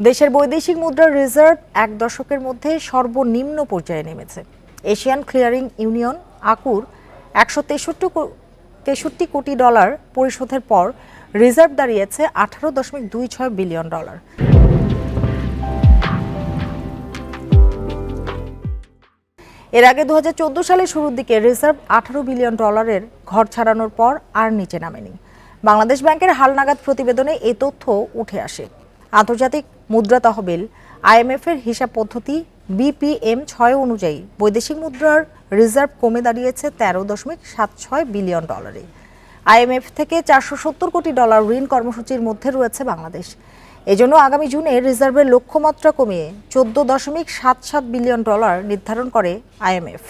দেশের বৈদেশিক মুদ্রার রিজার্ভ এক দশকের মধ্যে সর্বনিম্ন পর্যায়ে নেমেছে। এশিয়ান ক্লিয়ারিং ইউনিয়ন আকুর 163 কোটি ডলার পরিশোধের পর রিজার্ভ দাঁড়িয়েছে 18.26 বিলিয়ন ডলার। এর আগে 2014 সালের শুরুর দিকে রিজার্ভ 18 বিলিয়ন ডলারের ঘর ছাড়ানোর পর আর নিচে নামেনি। বাংলাদেশ ব্যাংকের হালনাগাদ প্রতিবেদনে এই তথ্য উঠে আসে। আন্তর্জাতিক মুদ্রা তহবিল আইএমএফ-এর হিসাব পদ্ধতি BPM-6 অনুযায়ী বৈদেশিক মুদ্রার রিজার্ভ কমে দাঁড়িয়েছে 13.76 বিলিয়ন ডলারে। আইএমএফ থেকে 470 কোটি ডলার ঋণ কর্মসূচির মধ্যে রয়েছে বাংলাদেশ। এজন্য আগামী জুনে রিজার্ভের লক্ষ্যমাত্রা কমিয়ে 14.77 বিলিয়ন ডলার নির্ধারণ করে আইএমএফ।